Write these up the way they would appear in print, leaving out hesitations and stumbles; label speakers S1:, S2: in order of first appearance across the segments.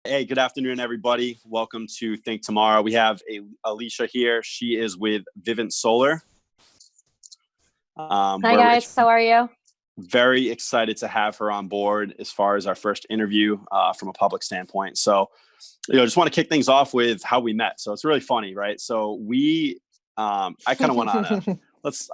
S1: Hey, good afternoon, everybody. Welcome to Think Tomorrow. We have Alicia here. She is with Vivint Solar.
S2: Hi guys, how are you?
S1: Very excited to have her on board as far as our first interview from a public standpoint. So, just want to kick things off with how we met. So it's really funny, right? So I kind of went on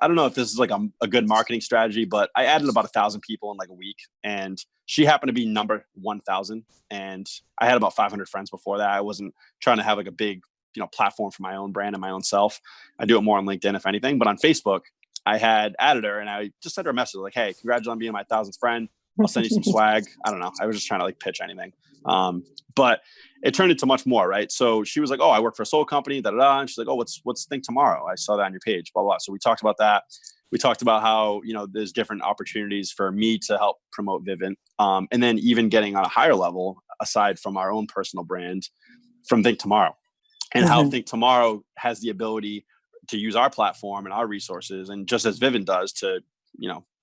S1: I don't know if this is like a good marketing strategy, but I added about 1,000 people in like a week, and she happened to be number 1,000. And I had about 500 friends before that. I wasn't trying to have like a big, platform for my own brand and my own self. I do it more on LinkedIn, if anything, but on Facebook, I had added her and I just sent her a message like, "Hey, congrats on being my 1,000th friend. I'll send you some swag." I don't know. I was just trying to like pitch anything. But it turned into much more, right? So she was like, "Oh, I work for a solar company, da da da." And she's like, "Oh, what's Think Tomorrow? I saw that on your page, blah, blah." So we talked about that. We talked about how, there's different opportunities for me to help promote Vivint. And then even getting on a higher level, aside from our own personal brand, from Think Tomorrow, and how Think Tomorrow has the ability to use our platform and our resources, and just as Vivint does to,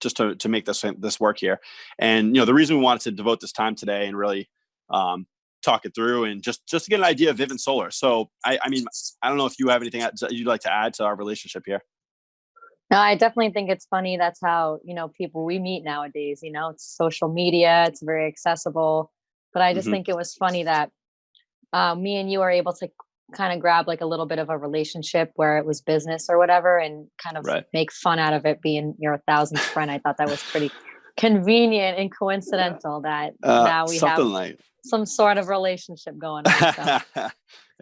S1: just to make this work here. And, the reason we wanted to devote this time today and really talk it through and just to get an idea of Vivint Solar. So, I mean, I don't know if you have anything you'd like to add to our relationship here.
S2: No, I definitely think it's funny. That's how, people we meet nowadays, it's social media, it's very accessible. But I just think it was funny that me and you are able to kind of grab like a little bit of a relationship where it was business or whatever and kind of make fun out of it being your 1,000th friend. I thought that was pretty convenient and coincidental that now we have some sort of relationship going on. So.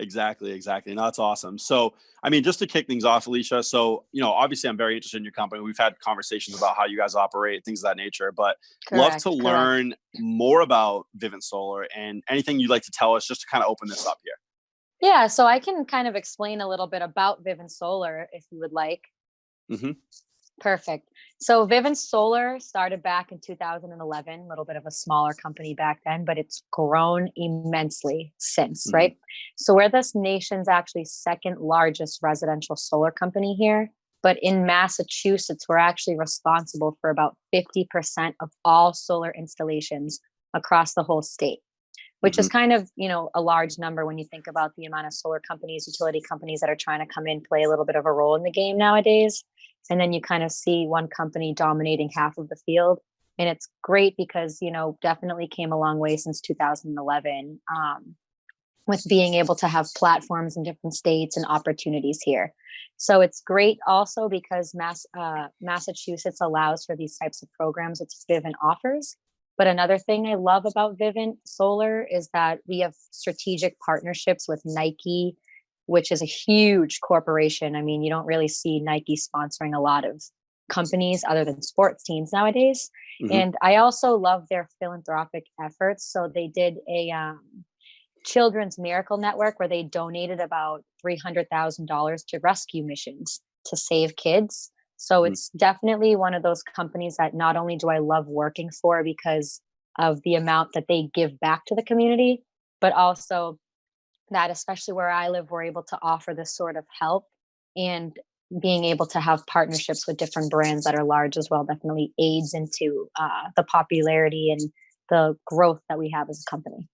S1: Exactly. No, that's awesome. So, I mean, just to kick things off, Alicia, so, obviously I'm very interested in your company. We've had conversations about how you guys operate, things of that nature, but love to learn more about Vivint Solar and anything you'd like to tell us just to kind of open this up here.
S2: Yeah, so I can kind of explain a little bit about Vivint Solar if you would like. Perfect. So Vivint Solar started back in 2011, a little bit of a smaller company back then, but it's grown immensely since, right? So we're this nation's actually second largest residential solar company here. But in Massachusetts, we're actually responsible for about 50% of all solar installations across the whole state, which is kind of, a large number when you think about the amount of solar companies, utility companies that are trying to come in, play a little bit of a role in the game nowadays. And then you kind of see one company dominating half of the field. And it's great because, definitely came a long way since 2011 with being able to have platforms in different states and opportunities here. So it's great also because Massachusetts allows for these types of programs, which Vivint offers. But another thing I love about Vivint Solar is that we have strategic partnerships with Nike, which is a huge corporation. I mean, you don't really see Nike sponsoring a lot of companies other than sports teams nowadays. And I also love their philanthropic efforts. So they did a Children's Miracle Network where they donated about $300,000 to rescue missions to save kids. So it's definitely one of those companies that not only do I love working for because of the amount that they give back to the community, but also that especially where I live, we're able to offer this sort of help, and being able to have partnerships with different brands that are large as well definitely aids into the popularity and the growth that we have as a company.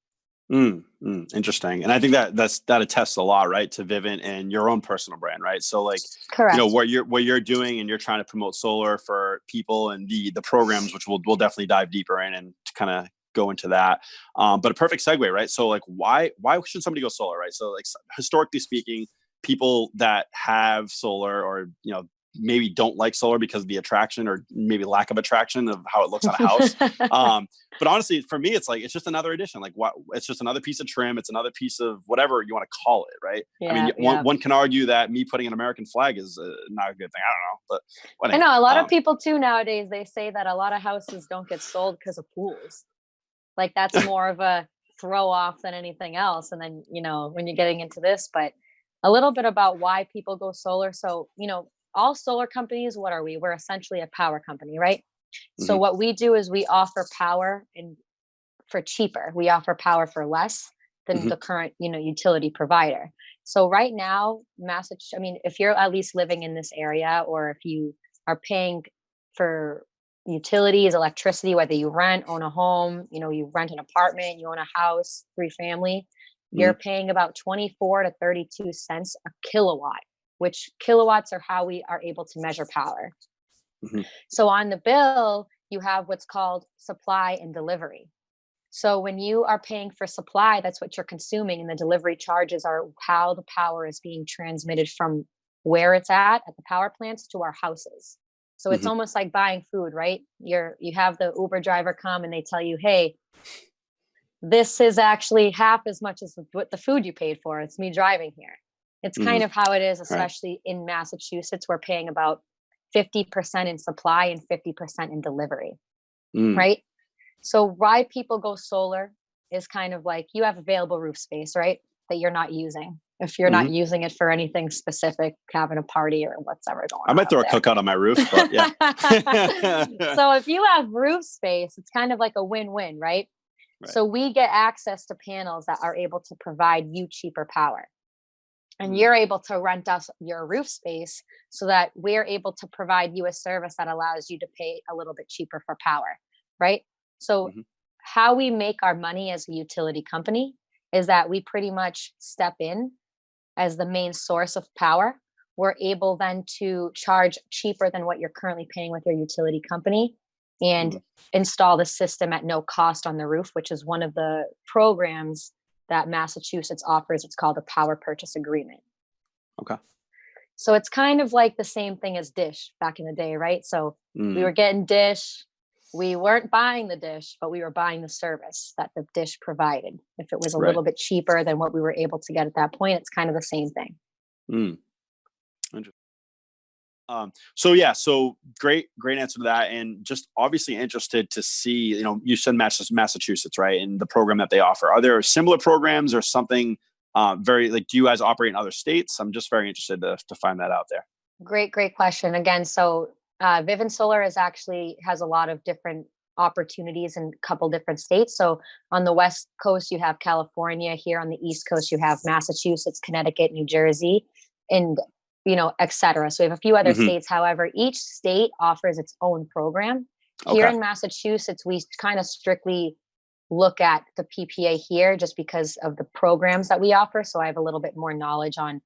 S1: Interesting. And I think that attests a lot, right, to Vivint and your own personal brand, right? So like,
S2: Correct.
S1: what you're doing and you're trying to promote solar for people and the programs, which we'll definitely dive deeper in and kind of go into that. But a perfect segue, right? So like, why should somebody go solar, right? So like, historically speaking, people that have solar or, maybe don't like solar because of the attraction or maybe lack of attraction of how it looks on a house. But honestly, for me, it's like, it's just another addition. Like it's just another piece of trim. It's another piece of whatever you want to call it. Right.
S2: Yeah,
S1: I mean, one can argue that me putting an American flag is not a good thing. I don't know, but
S2: whatever. I know a lot of people too nowadays, they say that a lot of houses don't get sold because of pools. Like that's more of a throw off than anything else. And then, when you're getting into this, but a little bit about why people go solar. So, all solar companies, what are we? We're essentially a power company, right? So what we do is we offer power for cheaper. We offer power for less than the current, utility provider. So right now, if you're at least living in this area, or if you are paying for utilities, electricity, whether you rent, own a home, you rent an apartment, you own a house, 3-family, you're
S1: Mhm.
S2: paying about 24 to 32 cents a kilowatt, which kilowatts are how we are able to measure power.
S1: Mhm.
S2: So on the bill, you have what's called supply and delivery. So when you are paying for supply, that's what you're consuming, and the delivery charges are how the power is being transmitted from where it's at the power plants to our houses. So it's
S1: Mhm.
S2: almost like buying food, right? You have the Uber driver come and they tell you, "Hey, this is actually half as much as what the food you paid for. It's me driving here." It's kind
S1: Mhm.
S2: of how it is,
S1: Right.
S2: especially in Massachusetts. We're paying about 50% in supply and 50% in delivery,
S1: Mm.
S2: right? So why people go solar is kind of like you have available roof space, right? That you're not using. If you're not
S1: Mhm.
S2: using it for anything specific, having a party or whatever going
S1: I
S2: on
S1: might
S2: up
S1: throw a
S2: there.
S1: cookout on my roof, but yeah.
S2: So if you have roof space, it's kind of like a win-win, right?
S1: Right.
S2: So we get access to panels that are able to provide you cheaper power. And
S1: Mm.
S2: you're able to rent us your roof space so that we're able to provide you a service that allows you to pay a little bit cheaper for power, right? So
S1: Mhm.
S2: how we make our money as a utility company is that we pretty much step in as the main source of power. We're able then to charge cheaper than what you're currently paying with your utility company and
S1: Mhm.
S2: install the system at no cost on the roof, which is one of the programs that Massachusetts offers. It's called a power purchase agreement.
S1: Okay.
S2: So it's kind of like the same thing as Dish back in the day, right? So we
S1: Mm.
S2: were getting Dish. We weren't buying the dish, but we were buying the service that the dish provided. If it was a
S1: Right.
S2: little bit cheaper than what we were able to get at that point, it's kind of the same thing.
S1: Mm. Interesting. So yeah, so great answer to that, and just obviously interested to see. You said Massachusetts, right, and the program that they offer. Are there similar programs or something? Very like, do you guys operate in other states? I'm just very interested to find that out there.
S2: Great question. Again, so Vivint Solar is actually has a lot of different opportunities in a couple different states. So on the West Coast, you have California. Here on the East Coast, you have Massachusetts, Connecticut, New Jersey, and et cetera. So we have a few other
S1: Hmm.
S2: states. However, each state offers its own program. Here
S1: Okay.
S2: in Massachusetts, we kind of strictly look at the PPA here just because of the programs that we offer. So I have a little bit more knowledge on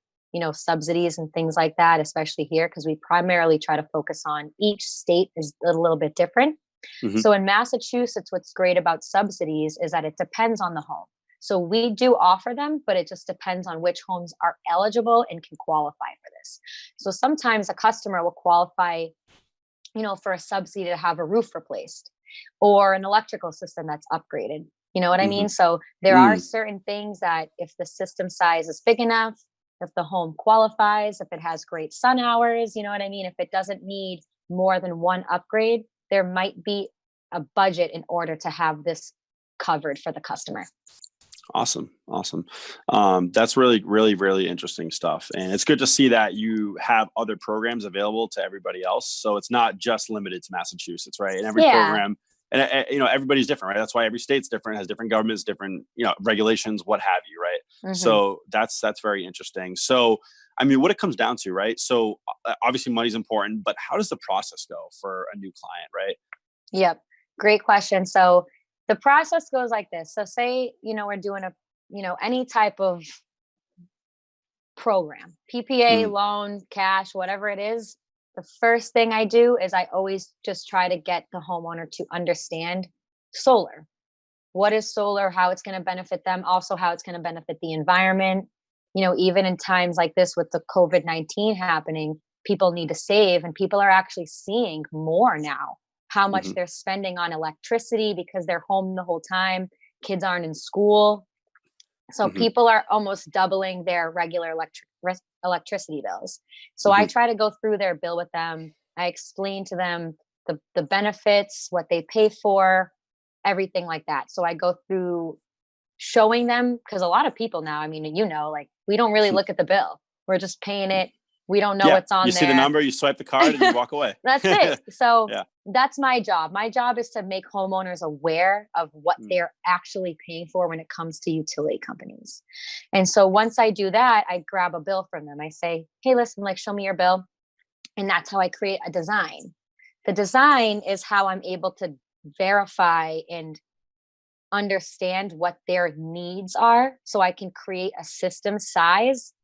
S2: subsidies and things like that, especially here, because we primarily try to focus on each state is a little bit different.
S1: Hmm.
S2: So in Massachusetts, what's great about subsidies is that it depends on the home. So we do offer them, but it just depends on which homes are eligible and can qualify for this. So sometimes a customer will qualify, for a subsidy to have a roof replaced or an electrical system that's upgraded. You know what I
S1: Hmm.
S2: mean? So there are
S1: Mm.
S2: certain things that if the system size is big enough, if the home qualifies, if it has great sun hours, you know what I mean? If it doesn't need more than one upgrade, there might be a budget in order to have this covered for the customer.
S1: Awesome. That's really interesting stuff, and it's good to see that you have other programs available to everybody else. So it's not just limited to Massachusetts, right? And every
S2: Yeah.
S1: program, and everybody's different, right? That's why every state's different, has different governments, different regulations, what have you, right?
S2: Hmm.
S1: So that's very interesting. So I mean, what it comes down to, right? So obviously money's important, but how does the process go for a new client, right?
S2: Yep. Great question. So the process goes like this. So say, we're doing any type of program, PPA,
S1: Mm-hmm.
S2: loan, cash, whatever it is. The first thing I do is I always just try to get the homeowner to understand solar. What is solar, how it's going to benefit them, also how it's going to benefit the environment. Even in times like this with the COVID-19 happening, people need to save, and people are actually seeing more now how much
S1: Mm-hmm.
S2: they're spending on electricity because they're home the whole time. Kids aren't in school. So
S1: Mm-hmm.
S2: people are almost doubling their regular electricity bills. So I
S1: Mm-hmm.
S2: try to go through their bill with them. I explain to them the benefits, what they pay for, everything like that. So I go through showing them, because a lot of people now, I mean, like we don't really look at the bill. We're just paying it. We don't know
S1: Yeah,
S2: what's
S1: you
S2: on
S1: see the
S2: there.
S1: number, you swipe the card, and you walk away.
S2: That's it. So
S1: Yeah.
S2: that's my job. My job is to make homeowners aware of what
S1: Mm.
S2: they're actually paying for when it comes to utility companies. And so once I do that, I grab a bill from them. I say, hey, listen, like, show me your bill. And that's how I create a design. The design is how I'm able to verify and understand what their needs are, so I can create a system size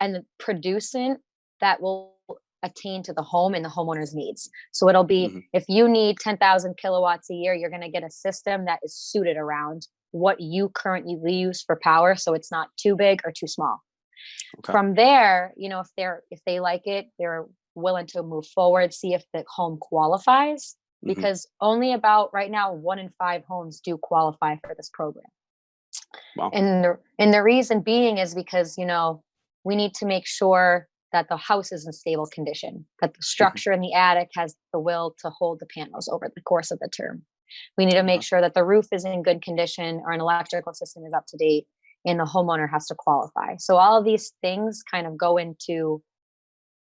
S2: and producing that will attain to the home and the homeowner's needs. So it'll be,
S1: Mm-hmm.
S2: if you need 10,000 kilowatts a year, you're going to get a system that is suited around what you currently use for power, so it's not too big or too small.
S1: Okay.
S2: From there, if they like it, they're willing to move forward, see if the home qualifies,
S1: Mm-hmm.
S2: because only about right now 1 in 5 homes do qualify for this program.
S1: Wow.
S2: And the reason being is because, we need to make sure that the house is in stable condition, that the structure in the attic has the will to hold the panels over the course of the term. We need to make sure that the roof is in good condition, or an electrical system is up to date, and the homeowner has to qualify. So all of these things kind of go into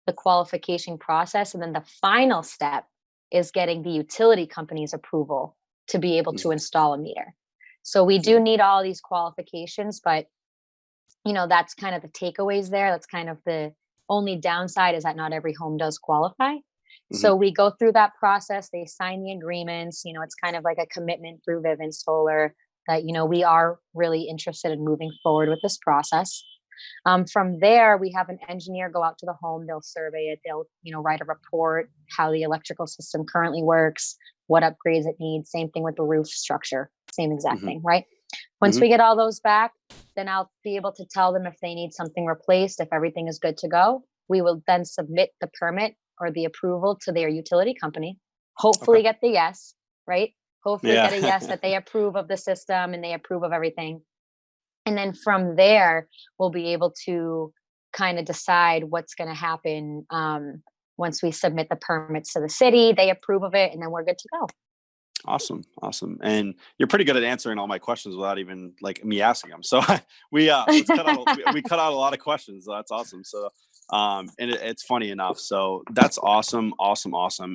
S2: the qualification process. And then the final step is getting the utility company's approval to be able to
S1: Mm-hmm.
S2: install a meter. So we do need all these qualifications, but that's kind of the takeaways there. That's kind of the only downside, is that not every home does qualify.
S1: Mm-hmm.
S2: So we go through that process. They sign the agreements. It's kind of like a commitment through Vivint Solar that, we are really interested in moving forward with this process. From there, we have an engineer go out to the home. They'll survey it. They'll, write a report, how the electrical system currently works, what upgrades it needs. Same thing with the roof structure. Same exact
S1: Mm-hmm.
S2: thing, right? Once
S1: Mm-hmm.
S2: we get all those back, then I'll be able to tell them if they need something replaced. If everything is good to go, we will then submit the permit or the approval to their utility company. Hopefully get the yes, right? Hopefully get a yes that they approve of the system and they approve of everything. And then from there, we'll be able to kind of decide what's going to happen once we submit the permits to the city. They approve of it, and then we're good to go.
S1: Awesome. And you're pretty good at answering all my questions without even like me asking them. So we cut out a lot of questions. So that's awesome. So and it's funny enough. So that's awesome.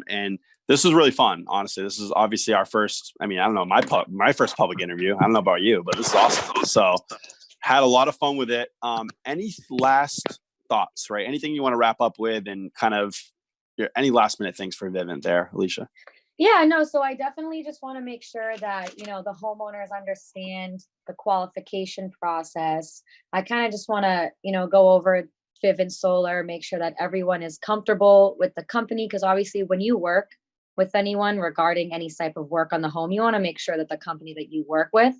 S1: And this was really fun. Honestly, this is obviously our first. I don't know, my first public interview. I don't know about you, but this is awesome. So had a lot of fun with it. Any last thoughts, right? Anything you want to wrap up with, and kind of any last minute things for Vivint there, Alicia?
S2: Yeah, no. So I definitely just want to make sure that, the homeowners understand the qualification process. I kind of just want to, go over Vivint Solar, make sure that everyone is comfortable with the company. Because obviously when you work with anyone regarding any type of work on the home, you want to make sure that the company that you work with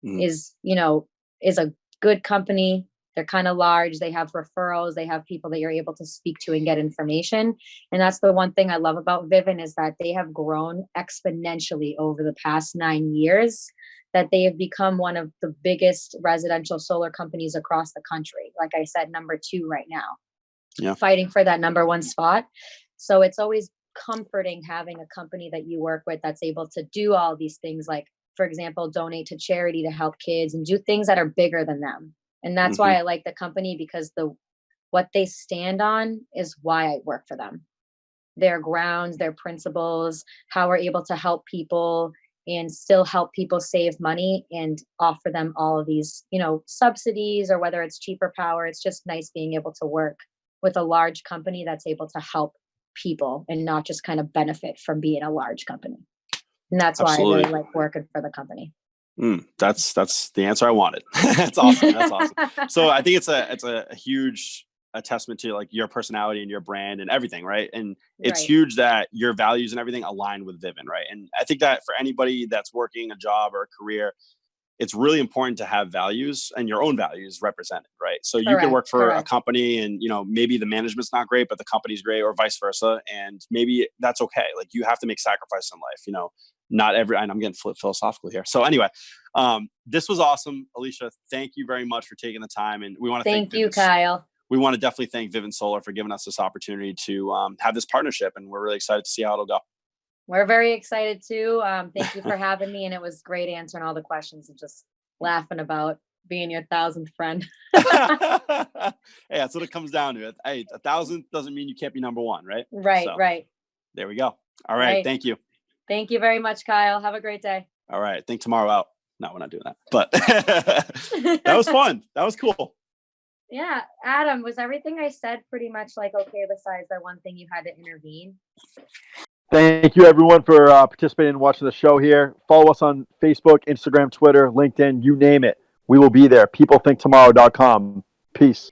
S1: Mm-hmm.
S2: is a good company. They're kind of large. They have referrals. They have people that you're able to speak to and get information. And that's the one thing I love about Vivint, is that they have grown exponentially over the past 9 years, that they have become one of the biggest residential solar companies across the country. Like I said, number 2 right now, fighting for that number 1 spot. So it's always comforting having a company that you work with that's able to do all these things, like, for example, donate to charity to help kids and do things that are bigger than them. And that's
S1: Mm-hmm.
S2: why I like the company, because what they stand on is why I work for them. Their grounds, their principles, how we're able to help people and still help people save money and offer them all of these, subsidies, or whether it's cheaper power. It's just nice being able to work with a large company that's able to help people and not just kind of benefit from being a large company. And that's
S1: Absolutely.
S2: why I really like working for the company.
S1: That's the answer I wanted. That's awesome. So I think it's a huge testament to like your personality and your brand and everything, right? And it's huge that your values and everything align with Vivint, right? And I think that for anybody that's working a job or a career, it's really important to have values and your own values represented, right? So you can work for a company and, maybe the management's not great, but the company's great, or vice versa. And maybe that's okay. Like, you have to make sacrifice in life, not every, and I'm getting philosophical here. So anyway, this was awesome. Alicia, thank you very much for taking the time. And we want to
S2: thank you, Kyle.
S1: We want to definitely thank Vivint Solar for giving us this opportunity to have this partnership. And we're really excited to see how it'll go.
S2: We're very excited too. Thank you for having me. And it was great answering all the questions and just laughing about being your 1,000th friend.
S1: Hey, that's what it comes down to. Hey, 1,000 doesn't mean you can't be number 1, right?
S2: Right.
S1: There we go. All right. Thank you.
S2: Thank you very much, Kyle. Have a great day.
S1: All right. ThinkTomorrow out. No, we're not doing that. But that was fun. That was cool.
S2: Yeah. Adam, was everything I said pretty much like okay, besides that one thing you had to intervene?
S3: Thank you, everyone, for participating and watching the show here. Follow us on Facebook, Instagram, Twitter, LinkedIn, you name it. We will be there. PeopleThinkTomorrow.com. Peace.